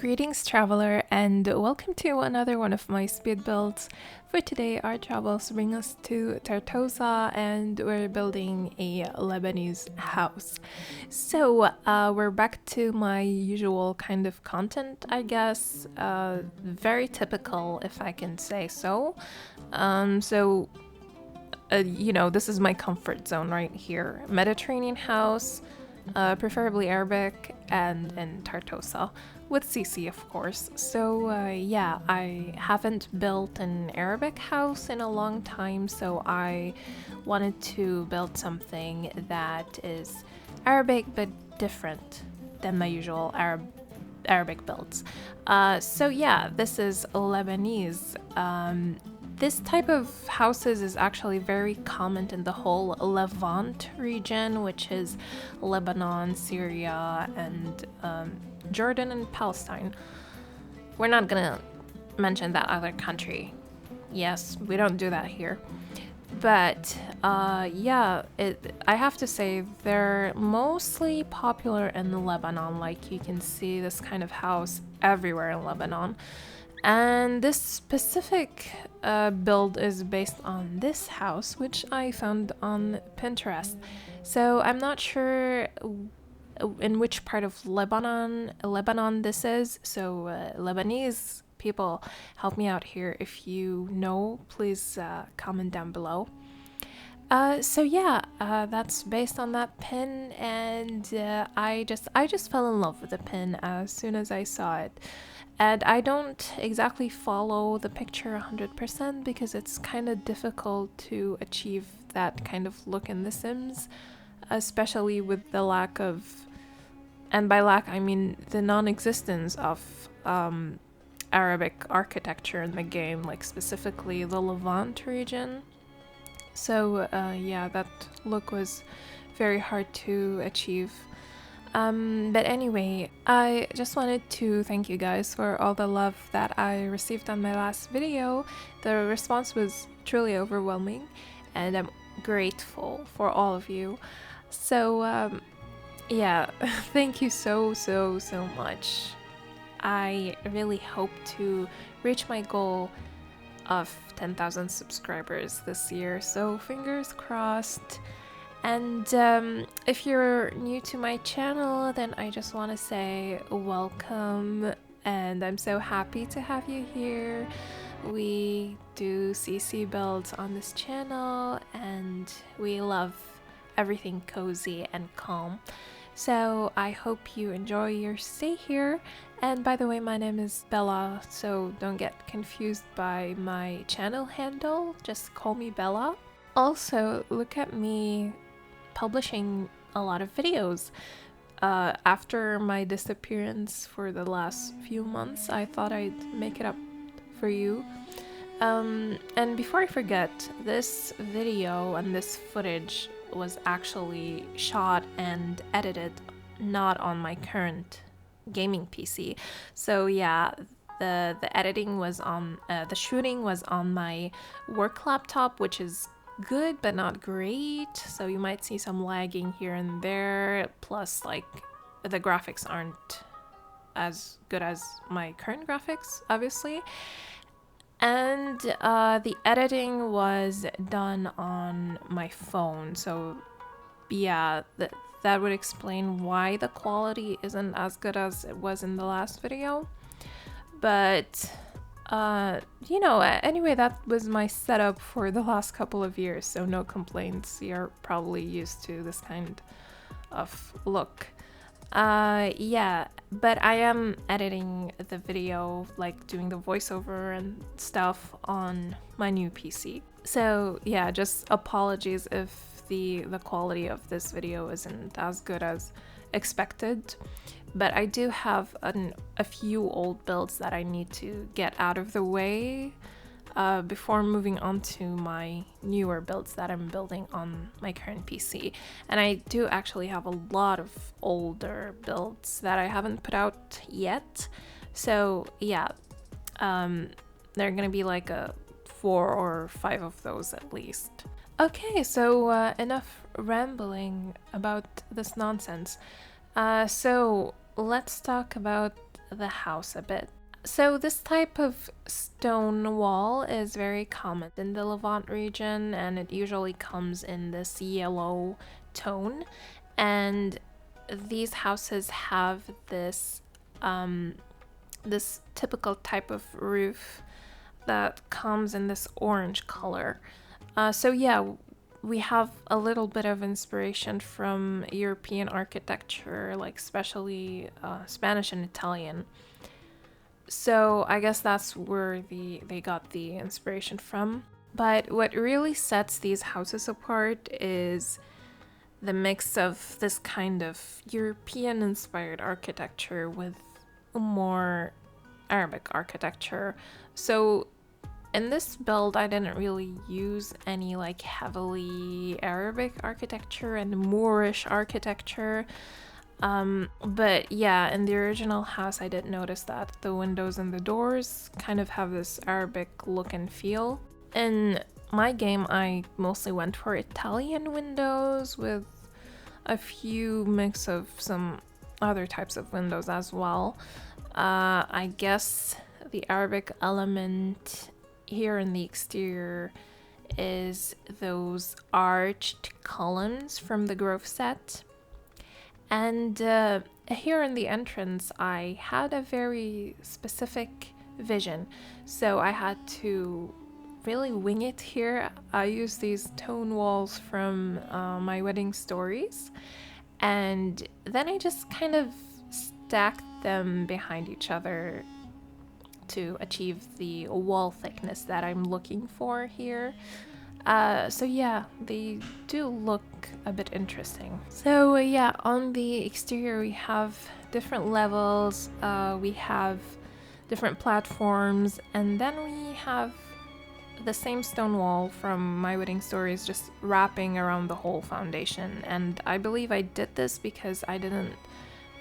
Greetings, traveler, and welcome to another one of my speed builds. For today, our travels bring us to Tartosa, and we're building a Lebanese house. So, we're back to my usual kind of content, I guess. Very typical, if I can say so. This is my comfort zone right here. Mediterranean house, preferably Arabic, and in Tartosa, with CC, of course. So, yeah, I haven't built an Arabic house in a long time, so I wanted to build something that is Arabic but different than my usual Arabic builds. So, yeah, this is Lebanese. This type of houses is actually very common in the whole Levant region, which is Lebanon, Syria, and Jordan and Palestine. We're not gonna mention that other country. Yes, we don't do that here. But I have to say they're mostly popular in Lebanon. Like, you can see this kind of house everywhere in Lebanon. And this specific build is based on this house, which I found on Pinterest. So I'm not sure in which part of Lebanon this is. So Lebanese people, help me out here. If you know, please comment down below. That's based on that pin, and I just fell in love with the pin as soon as I saw it. And I don't exactly follow the picture 100% because it's kind of difficult to achieve that kind of look in The Sims, especially with the lack of, and by lack I mean the non-existence of Arabic architecture in the game, like specifically the Levant region. So that look was very hard to achieve. But anyway, I just wanted to thank you guys for all the love that I received on my last video. The response was truly overwhelming, and I'm grateful for all of you. So, thank you so much. I really hope to reach my goal of 10,000 subscribers this year, so fingers crossed. And if you're new to my channel, then I just want to say welcome, and I'm so happy to have you here. We do CC builds on this channel, and we love everything cozy and calm. So I hope you enjoy your stay here. And by the way, my name is Bella, so don't get confused by my channel handle. Just call me Bella. Also, look at me publishing a lot of videos. After my disappearance for the last few months, I thought I'd make it up for you. And before I forget, this video and this footage was actually shot and edited not on my current gaming PC. So yeah, the editing was on the shooting was on my work laptop, which is good but not great, so you might see some lagging here and there, plus like the graphics aren't as good as my current graphics, obviously. And the editing was done on my phone, so yeah, that would explain why the quality isn't as good as it was in the last video. But anyway, that was my setup for the last couple of years, so no complaints. You're probably used to this kind of look. But I am editing the video, like doing the voiceover and stuff on my new PC. So yeah, just apologies if the quality of this video isn't as good as expected. But I do have a few old builds that I need to get out of the way before moving on to my newer builds that I'm building on my current PC. And I do actually have a lot of older builds that I haven't put out yet. So yeah, there are gonna be like 4 or 5 of those at least. Okay, so enough rambling about this nonsense. So let's talk about the house a bit. So, this type of stone wall is very common in the Levant region, and it usually comes in this yellow tone. And these houses have this typical type of roof that comes in this orange color. So yeah, we have a little bit of inspiration from European architecture, like especially Spanish and Italian. So I guess that's where they got the inspiration from. But what really sets these houses apart is the mix of this kind of European inspired architecture with more Arabic architecture. So in this build, I didn't really use any like heavily Arabic architecture and Moorish architecture. But yeah, in the original house, I did notice that the windows and the doors kind of have this Arabic look and feel. In my game, I mostly went for Italian windows with a few mix of some other types of windows as well. I guess the Arabic element here in the exterior is those arched columns from the Grove set. And here in the entrance, I had a very specific vision. So I had to really wing it here. I used these tone walls from my wedding stories. And then I just kind of stacked them behind each other to achieve the wall thickness that I'm looking for here. So yeah, they do look a bit interesting. So yeah, on the exterior we have different levels, we have different platforms, and then we have the same stone wall from My Wedding Stories just wrapping around the whole foundation. And I believe I did this because I didn't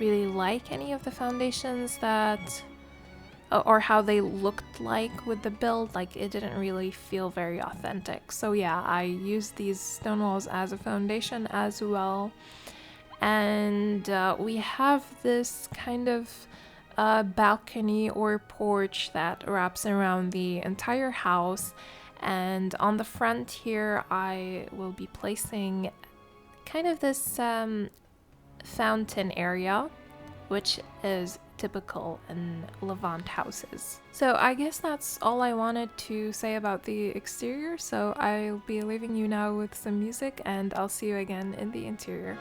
really like any of the foundations that or how they looked like with the build. Like, it didn't really feel very authentic. So yeah, I used these stone walls as a foundation as well. And we have this kind of balcony or porch that wraps around the entire house. And on the front here, I will be placing kind of this fountain area, which is typical in Levant houses. So I guess that's all I wanted to say about the exterior, so I'll be leaving you now with some music, and I'll see you again in the interior.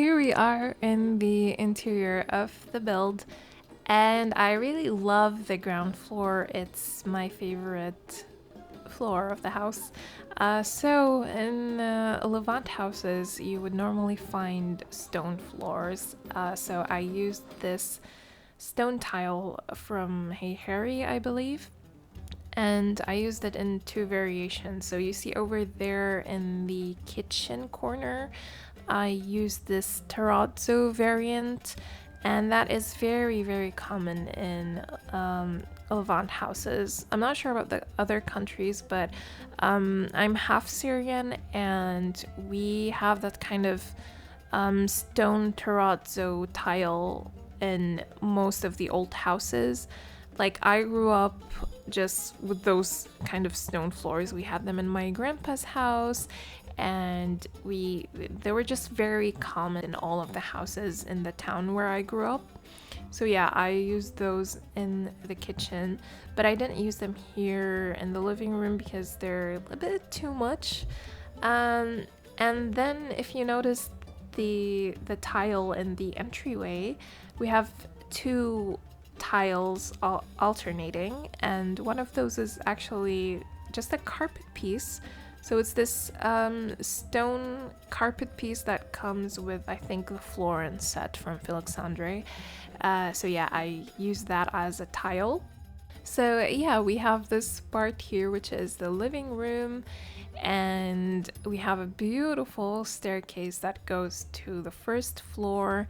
here we are in the interior of the build, and I really love the ground floor. It's my favorite floor of the house. So in Levant houses, you would normally find stone floors. So I used this stone tile from Hey Harry, I believe. And I used it in two variations. So you see over there in the kitchen corner, I used this terrazzo variant, and that is very, very common in Levant houses. I'm not sure about the other countries, but I'm half Syrian, and we have that kind of stone terrazzo tile in most of the old houses. Like, I grew up just with those kind of stone floors. We had them in my grandpa's house, and they were just very common in all of the houses in the town where I grew up. So yeah, I used those in the kitchen, but I didn't use them here in the living room because they're a bit too much. And then if you notice the tile in the entryway, we have two tiles alternating, and one of those is actually just a carpet piece. So it's this stone carpet piece that comes with, I think, the Florence set from Philexandre. So yeah, I use that as a tile. So yeah, we have this part here, which is the living room, and we have a beautiful staircase that goes to the first floor.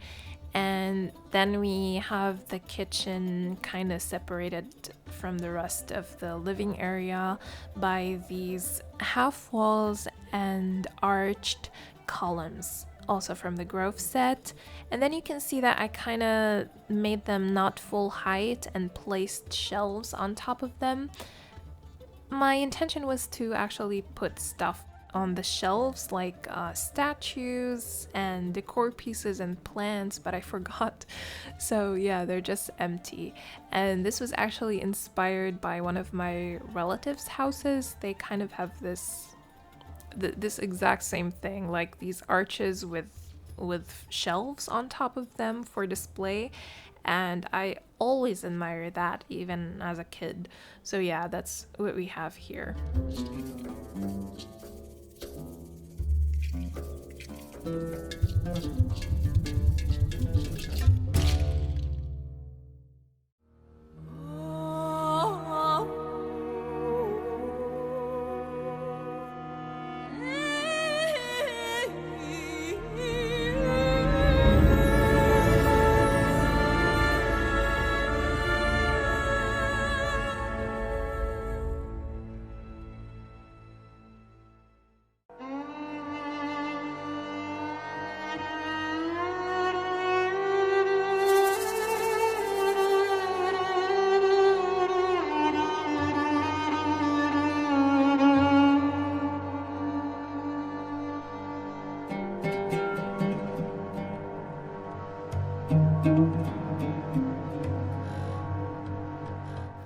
And then we have the kitchen kind of separated from the rest of the living area by these half walls and arched columns, also from the Grove set. And then you can see that I kind of made them not full height and placed shelves on top of them. My intention was to actually put stuff on the shelves, like statues and decor pieces and plants, but I forgot. So yeah, they're just empty. And this was actually inspired by one of my relatives' houses. They kind of have this exact same thing, like these arches with shelves on top of them for display. And I always admire that, even as a kid. So yeah, that's what we have here.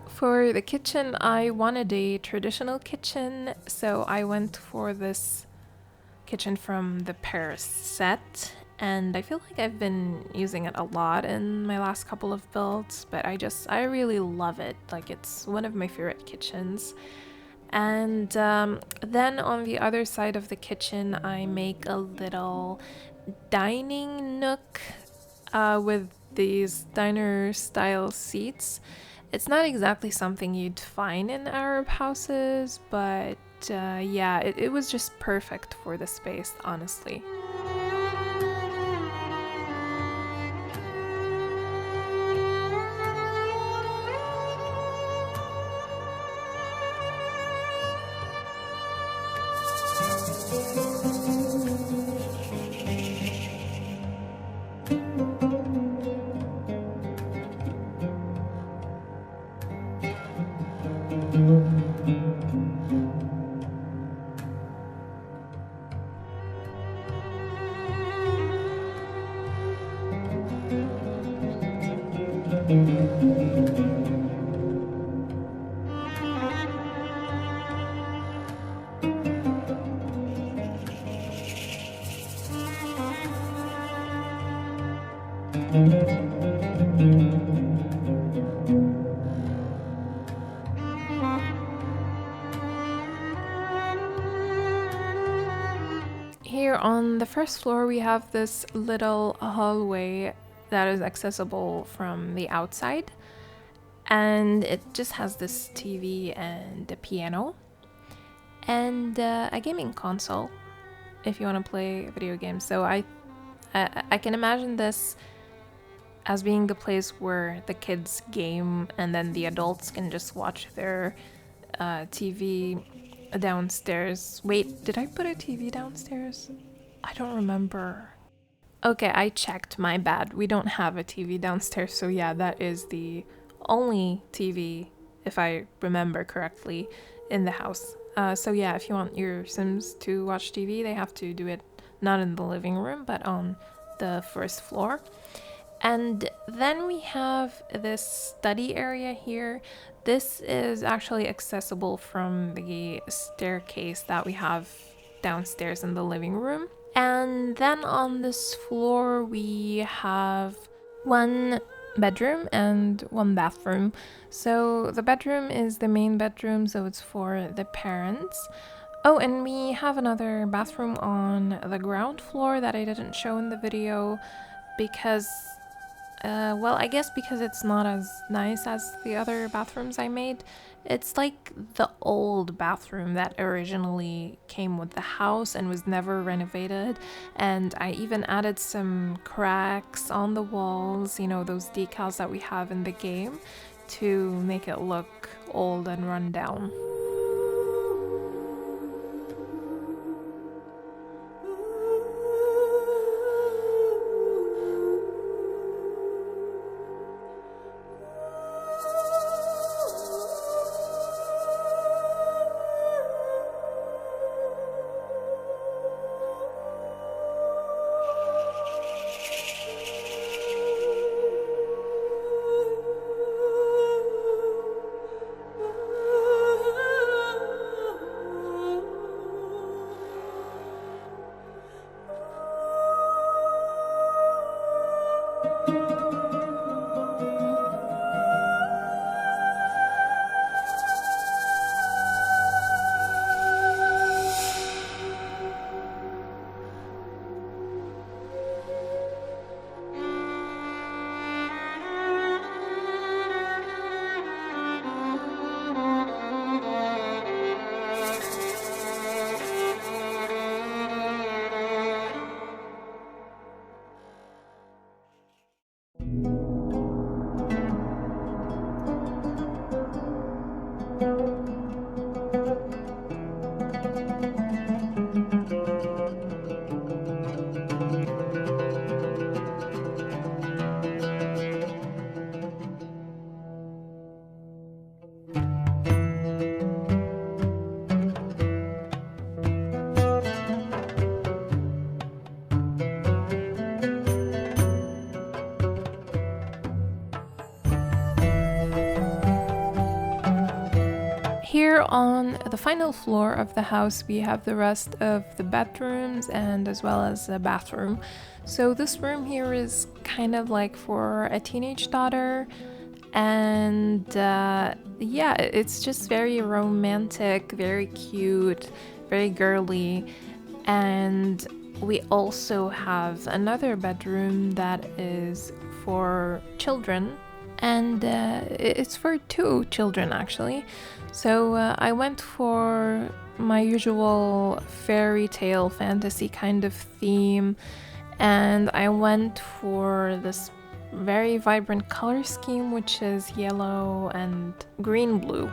For the kitchen, I wanted a traditional kitchen, so I went for this kitchen from the Paris set, and I feel like I've been using it a lot in my last couple of builds, but I really love it. Like, it's one of my favorite kitchens. And then on the other side of the kitchen, I make a little dining nook with these diner style seats. It's not exactly something you'd find in Arab houses, but yeah, it was just perfect for the space, honestly. Here on the first floor, we have this little hallway that is accessible from the outside, and it just has this TV and a piano and a gaming console if you want to play video games. So I can imagine this as being the place where the kids game and then the adults can just watch their TV downstairs. Wait, did I put a TV downstairs? I don't remember. Okay, I checked, my bad. We don't have a TV downstairs, so yeah, that is the only TV, if I remember correctly, in the house. So yeah, if you want your Sims to watch TV, they have to do it not in the living room, but on the first floor. And then we have this study area here. This is actually accessible from the staircase that we have downstairs in the living room. And then on this floor we have one bedroom and one bathroom. So the bedroom is the main bedroom, so it's for the parents. Oh, and we have another bathroom on the ground floor that I didn't show in the video because well, I guess because it's not as nice as the other bathrooms I made. It's like the old bathroom that originally came with the house and was never renovated. And I even added some cracks on the walls, you know, those decals that we have in the game, to make it look old and run down. Here on the final floor of the house, we have the rest of the bedrooms and as well as a bathroom. So this room here is kind of like for a teenage daughter, and yeah, it's just very romantic, very cute, very girly. And we also have another bedroom that is for children, and it's for 2 children actually. So I went for my usual fairy tale fantasy kind of theme, and I went for this very vibrant color scheme, which is yellow and green blue.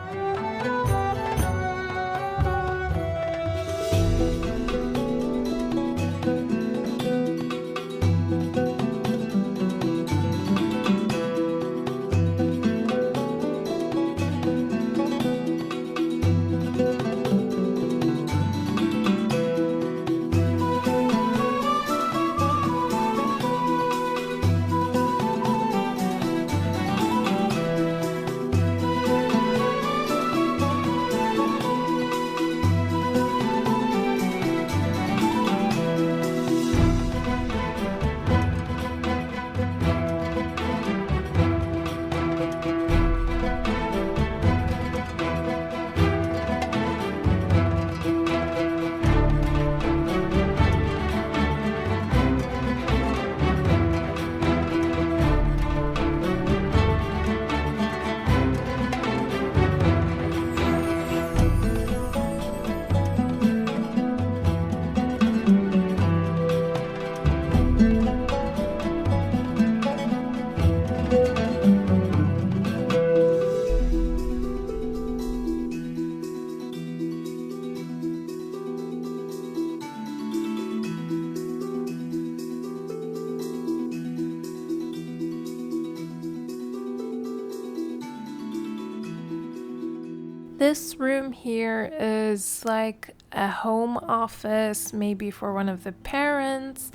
this room here is like a home office, maybe for one of the parents.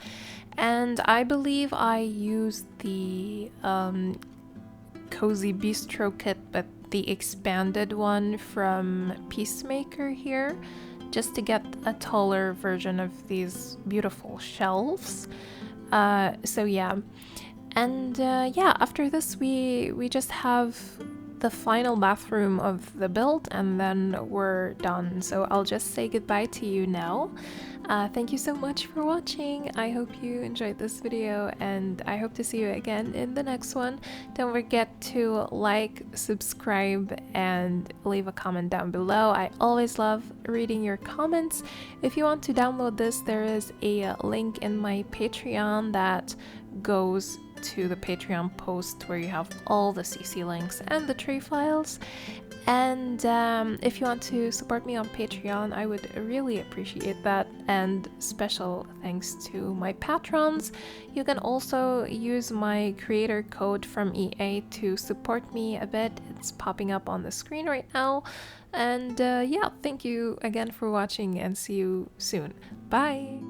And I believe I used the Cozy Bistro kit, but the expanded one from Peacemaker here, just to get a taller version of these beautiful shelves. So yeah. And yeah, after this we just have the final bathroom of the build and then we're done. So I'll just say goodbye to you now. Thank you so much for watching. I hope you enjoyed this video and I hope to see you again in the next one. Don't forget to like, subscribe, and leave a comment down below. I always love reading your comments. If you want to download this, there is a link in my Patreon that goes to the Patreon post where you have all the CC links and the tray files. And if you want to support me on Patreon, I would really appreciate that. And special thanks to my patrons. You can also use my creator code from EA to support me a bit. It's popping up on the screen right now. And yeah, thank you again for watching and see you soon. Bye!